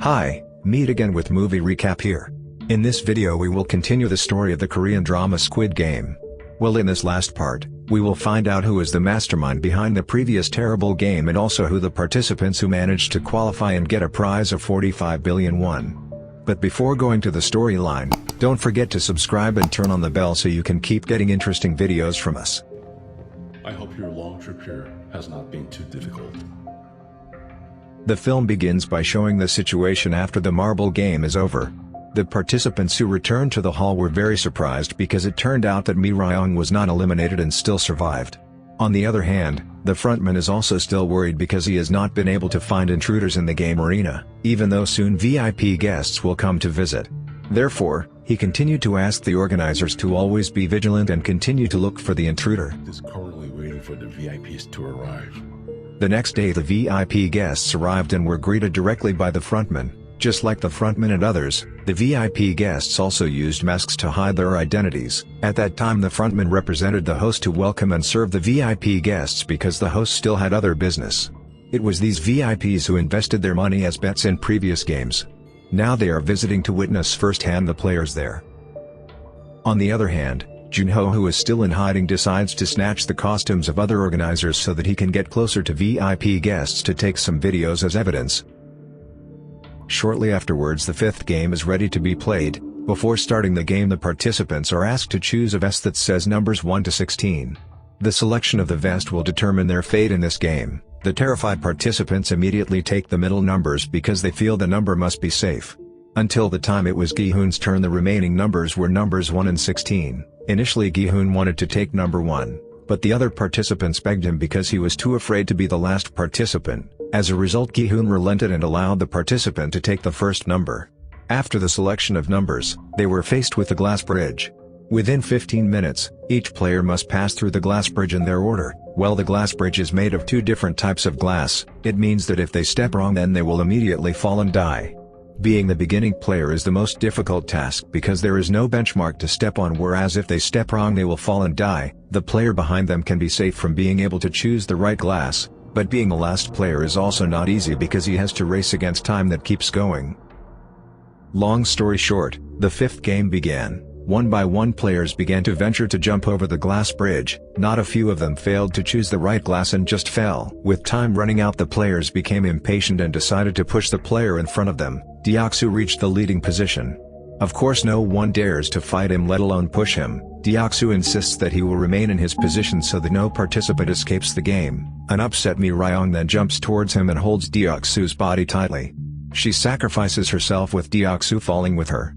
Hi, meet again with movie recap here. In this video we will continue the story of the Korean drama Squid Game. Well, in this last part, we will find out who is the mastermind behind the previous terrible game and also who the participants who managed to qualify and get a prize of 45 billion won. But before going to the storyline, don't forget to subscribe and turn on the bell so you can keep getting interesting videos from us. I hope your long trip here has not been too difficult. The film begins by showing the situation after the marble game is over. The participants who returned to the hall were very surprised because it turned out that Mi Ryong was not eliminated and still survived. On the other hand, the frontman is also still worried because he has not been able to find intruders in the game arena, even though soon VIP guests will come to visit. Therefore, he continued to ask the organizers to always be vigilant and continue to look for the intruder. Is currently waiting for the VIPs to arrive. The next day the VIP guests arrived and were greeted directly by the frontman. Just like the frontman and others, the VIP guests also used masks to hide their identities. At that time the frontman represented the host to welcome and serve the VIP guests because the host still had other business. It was these VIPs who invested their money as bets in previous games. Now they are visiting to witness firsthand the players there. On the other hand, Junho, who is still in hiding, decides to snatch the costumes of other organizers so that he can get closer to VIP guests to take some videos as evidence. Shortly afterwards the fifth game is ready to be played. Before starting the game the participants are asked to choose a vest that says numbers 1 to 16. The selection of the vest will determine their fate in this game. The terrified participants immediately take the middle numbers because they feel the number must be safe. Until the time it was Gi-hoon's turn, the remaining numbers were numbers 1 and 16. Initially Gi-hoon wanted to take number 1, but the other participants begged him because he was too afraid to be the last participant. As a result Gi-hoon relented and allowed the participant to take the first number. After the selection of numbers, they were faced with the glass bridge. Within 15 minutes, each player must pass through the glass bridge in their order. Well, the glass bridge is made of 2 different types of glass. It means that if they step wrong then they will immediately fall and die. Being the beginning player is the most difficult task because there is no benchmark to step on, whereas if they step wrong they will fall and die. The player behind them can be safe from being able to choose the right glass, but being the last player is also not easy because he has to race against time that keeps going. Long story short, the fifth game began. One by one players began to venture to jump over the glass bridge. Not a few of them failed to choose the right glass and just fell. With time running out the players became impatient and decided to push the player in front of them. Deoksu reached the leading position. Of course no one dares to fight him, let alone push him. Deoksu insists that he will remain in his position so that no participant escapes the game. An upset Mi Ryong then jumps towards him and holds Deoksu's body tightly. She sacrifices herself with Deoksu falling with her.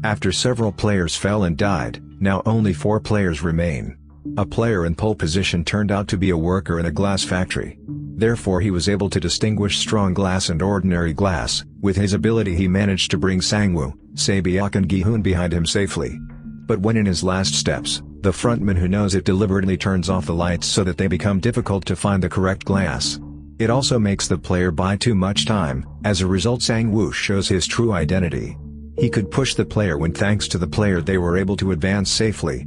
After several players fell and died, now only 4 players remain. A player in pole position turned out to be a worker in a glass factory. Therefore he was able to distinguish strong glass and ordinary glass. With his ability he managed to bring Sangwoo, Sae-byeok and Gi-hoon behind him safely. But when in his last steps, the frontman who knows it deliberately turns off the lights so that they become difficult to find the correct glass. It also makes the player buy too much time. As a result Sangwoo shows his true identity. He could push the player when thanks to the player they were able to advance safely.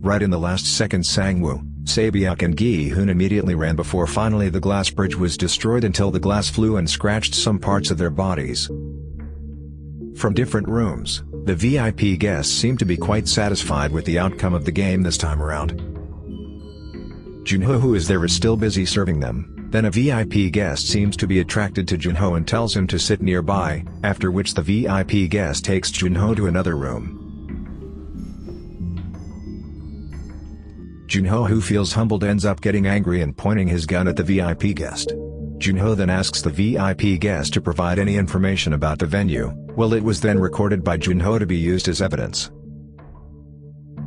Right in the last second Sangwoo, Sae-byeok and Gi-hoon immediately ran before finally the glass bridge was destroyed until the glass flew and scratched some parts of their bodies. From different rooms, the VIP guests seemed to be quite satisfied with the outcome of the game this time around. Junho, who is there, is still busy serving them. Then a VIP guest seems to be attracted to Junho and tells him to sit nearby, after which the VIP guest takes Junho to another room. Junho, who feels humbled, ends up getting angry and pointing his gun at the VIP guest. Junho then asks the VIP guest to provide any information about the venue. Well, it was then recorded by Junho to be used as evidence.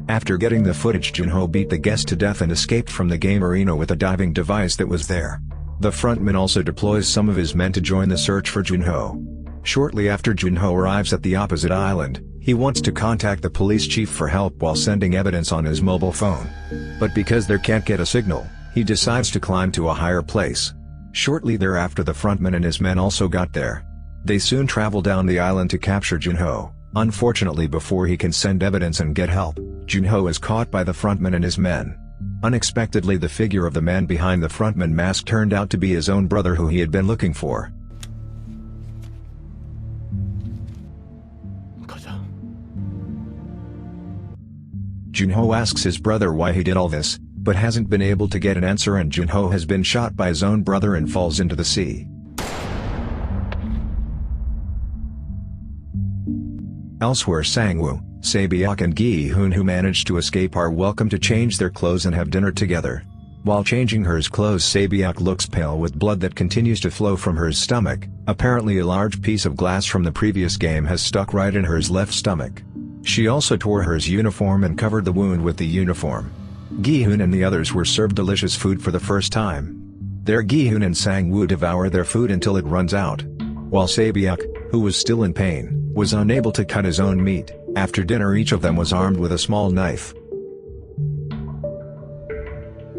After getting the footage Junho beat the guest to death and escaped from the game arena with a diving device that was there. The frontman also deploys some of his men to join the search for Junho. Shortly after Junho arrives at the opposite island, he wants to contact the police chief for help while sending evidence on his mobile phone. But because there can't get a signal, he decides to climb to a higher place. Shortly thereafter the frontman and his men also got there. They soon travel down the island to capture Junho. Unfortunately, before he can send evidence and get help, Junho is caught by the frontman and his men. Unexpectedly, the figure of the man behind the frontman mask turned out to be his own brother who he had been looking for. Junho asks his brother why he did all this, but hasn't been able to get an answer, and Junho has been shot by his own brother and falls into the sea. Elsewhere, Sang-woo, Se-byuk and Gi-hoon, who managed to escape, are welcome to change their clothes and have dinner together. While changing her clothes, Se-byuk looks pale with blood that continues to flow from her stomach. Apparently a large piece of glass from the previous game has stuck right in her left stomach. She also tore her uniform and covered the wound with the uniform. Gi-hoon and the others were served delicious food for the first time. There, Gi-hoon and Sang-woo devour their food until it runs out. While Se-byuk, who was still in pain, was unable to cut his own meat. After dinner, each of them was armed with a small knife.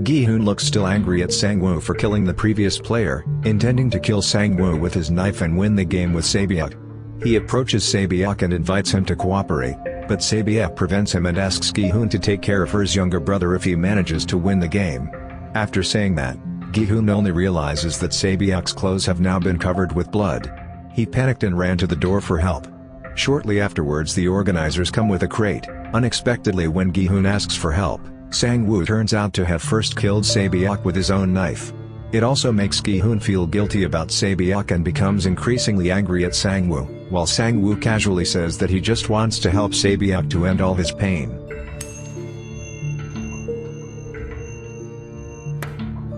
Gi-hoon looks still angry at Sang-woo for killing the previous player, intending to kill Sang-woo with his knife and win the game with Se-byuk. He approaches Se-byuk and invites him to cooperate, but Se-byuk prevents him and asks Gi-hoon to take care of her younger brother if he manages to win the game. After saying that, Gi-hoon only realizes that Se-byuk's clothes have now been covered with blood. He panicked and ran to the door for help. Shortly afterwards, the organizers come with a crate. Unexpectedly, when Gi-hoon asks for help, Sang-woo turns out to have first killed Se-byuk with his own knife. It also makes Gi-hoon feel guilty about Se-byuk and becomes increasingly angry at Sang-woo, while Sang-woo casually says that he just wants to help Se-byuk to end all his pain.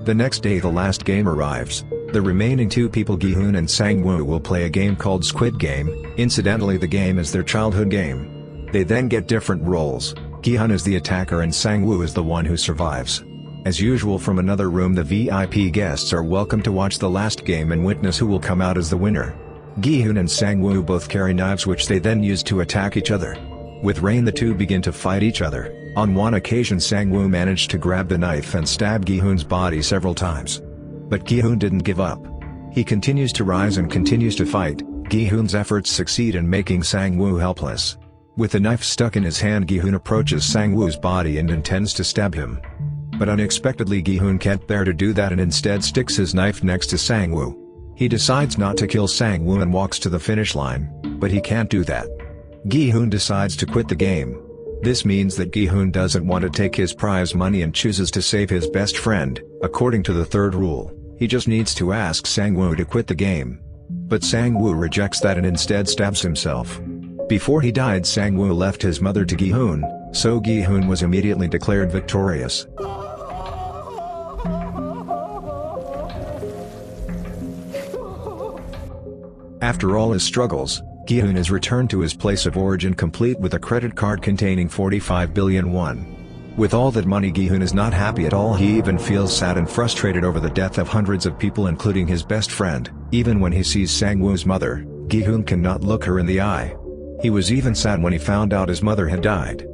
The next day, the last game arrives. The remaining two people, Gi-hoon and Sang-woo, will play a game called Squid Game. Incidentally, the game is their childhood game. They then get different roles. Gi-hoon is the attacker and Sang-woo is the one who survives. As usual, from another room, the VIP guests are welcome to watch the last game and witness who will come out as the winner. Gi-hoon and Sang-woo both carry knives which they then use to attack each other. With rain, the two begin to fight each other. On one occasion, Sang-woo managed to grab the knife and stab Gi-hoon's body several times. But Gi-hoon didn't give up. He continues to rise and continues to fight. Gi-hoon's efforts succeed in making Sang-woo helpless. With the knife stuck in his hand, Gi-hoon approaches Sang-woo's body and intends to stab him. But unexpectedly, Gi-hoon can't bear to do that and instead sticks his knife next to Sang-woo. He decides not to kill Sang-woo and walks to the finish line, but he can't do that. Gi-hoon decides to quit the game. This means that Gi-hoon doesn't want to take his prize money and chooses to save his best friend. According to the third rule, he just needs to ask Sang-woo to quit the game. But Sang-woo rejects that and instead stabs himself. Before he died, Sang-woo left his mother to Gi-hoon, so Gi-hoon was immediately declared victorious. After all his struggles, Gi-hoon is returned to his place of origin complete with a credit card containing 45 billion won. With all that money, Gi-hoon is not happy at all. He even feels sad and frustrated over the death of hundreds of people, including his best friend. Even when he sees Sang-woo's mother, Gi-hoon cannot look her in the eye. He was even sad when he found out his mother had died.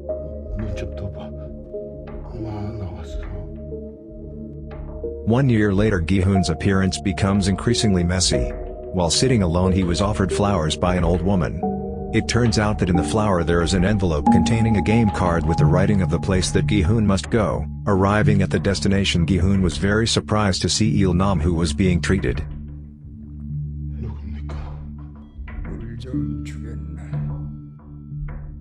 1 year later, Gi-hoon's appearance becomes increasingly messy. While sitting alone, he was offered flowers by an old woman. It turns out that in the flower there is an envelope containing a game card with the writing of the place that Gi-hoon must go. Arriving at the destination, Gi-hoon was very surprised to see Il-nam, who was being treated.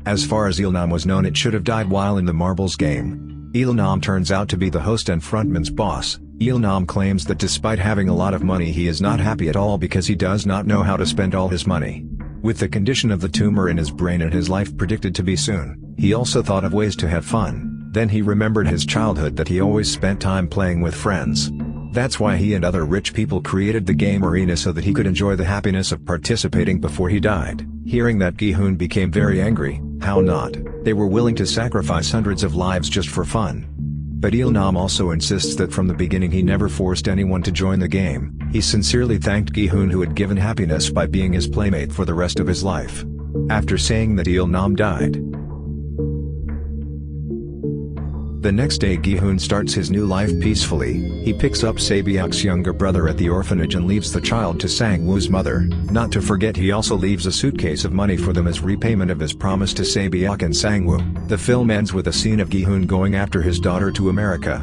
As far as Il-nam was known, it should have died while in the marbles game. Il-nam turns out to be the host and frontman's boss. Il-nam claims that despite having a lot of money, he is not happy at all because he does not know how to spend all his money. With the condition of the tumor in his brain and his life predicted to be soon, he also thought of ways to have fun. Then he remembered his childhood, that he always spent time playing with friends. That's why he and other rich people created the game arena so that he could enjoy the happiness of participating before he died. Hearing that, Gi-hoon became very angry. How not? They were willing to sacrifice hundreds of lives just for fun. But Il-nam also insists that from the beginning he never forced anyone to join the game. He sincerely thanked Gi-hoon, who had given happiness by being his playmate for the rest of his life. After saying that, Il-nam died. The next day Gi-hoon starts his new life peacefully. He picks up Sae-byuk's younger brother at the orphanage and leaves the child to Sang-woo's mother. Not to forget, he also leaves a suitcase of money for them as repayment of his promise to Sae-byuk and Sang-woo. The film ends with a scene of Gi-hoon going after his daughter to America.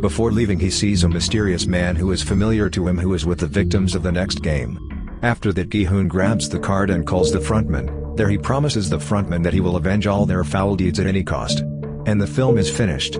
Before leaving, he sees a mysterious man who is familiar to him, who is with the victims of the next game. After that, Gi-hoon grabs the card and calls the frontman. There he promises the frontman that he will avenge all their foul deeds at any cost. And the film is finished.